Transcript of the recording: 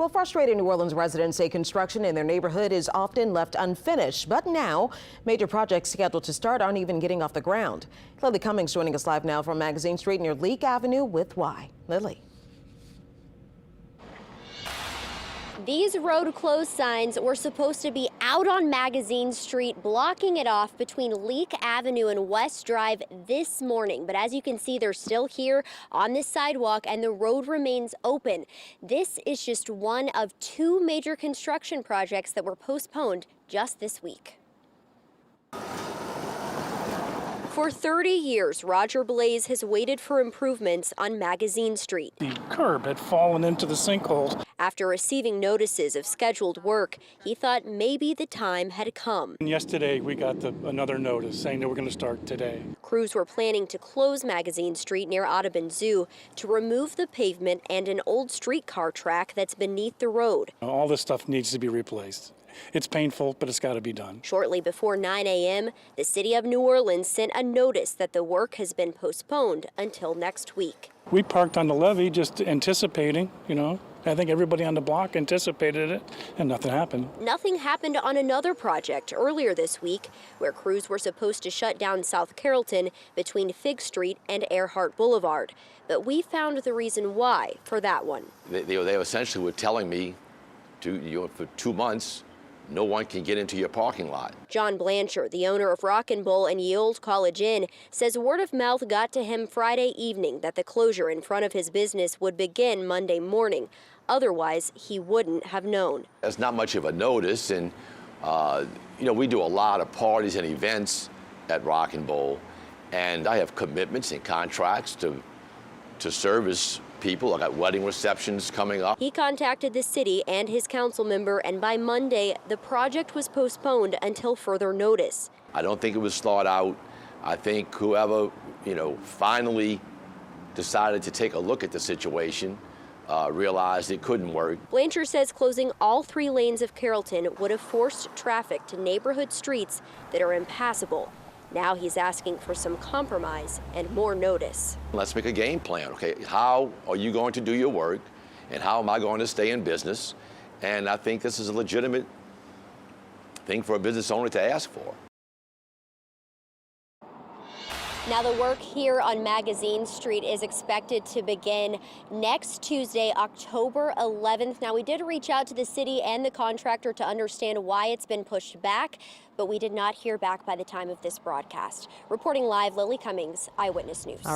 Well, frustrated New Orleans residents say construction in their neighborhood is often left unfinished, but now major projects scheduled to start aren't even getting off the ground. Lily Cummings joining us live now from Magazine Street near Leek Avenue with why. Lily. These road closed signs were supposed to be out on Magazine Street, blocking it off between Leek Avenue and West Drive this morning. But as you can see, they're still here on this sidewalk and the road remains open. This is just one of two major construction projects that were postponed just this week. For 30 years, Roger Blaze has waited for improvements on Magazine Street. The curb had fallen into the sinkhole. After receiving notices of scheduled work, he thought maybe the time had come. And yesterday, we got another notice saying that we're going to start today. Crews were planning to close Magazine Street near Audubon Zoo to remove the pavement and an old streetcar track that's beneath the road. All this stuff needs to be replaced. It's painful, but it's got to be done. Shortly before 9 a.m., the city of New Orleans sent a notice that the work has been postponed until next week. We parked on the levee just anticipating, I think everybody on the block anticipated it, and nothing happened. Nothing happened on another project earlier this week, where crews were supposed to shut down South Carrollton between Fig Street and Earhart Boulevard. But we found the reason why for that one. They essentially were telling me for 2 months, no one can get into your parking lot. John Blancher, the owner of Rock and Bull and Ye Olde College Inn, says word of mouth got to him Friday evening that the closure in front of his business would begin Monday morning. Otherwise, he wouldn't have known. That's not much of a notice, and we do a lot of parties and events at Rock and Bull, and I have commitments and contracts to service people. I got wedding receptions coming up. He contacted the city and his council member, and by Monday, the project was postponed until further notice. I don't think it was thought out. I think whoever, finally decided to take a look at the situation realized it couldn't work. Blancher says closing all 3 lanes of Carrollton would have forced traffic to neighborhood streets that are impassable. Now he's asking for some compromise and more notice. Let's make a game plan, okay? How are you going to do your work, and how am I going to stay in business? And I think this is a legitimate thing for a business owner to ask for. Now, the work here on Magazine Street is expected to begin next Tuesday, October 11th. Now, we did reach out to the city and the contractor to understand why it's been pushed back, but we did not hear back by the time of this broadcast. Reporting live, Lily Cummings, Eyewitness News.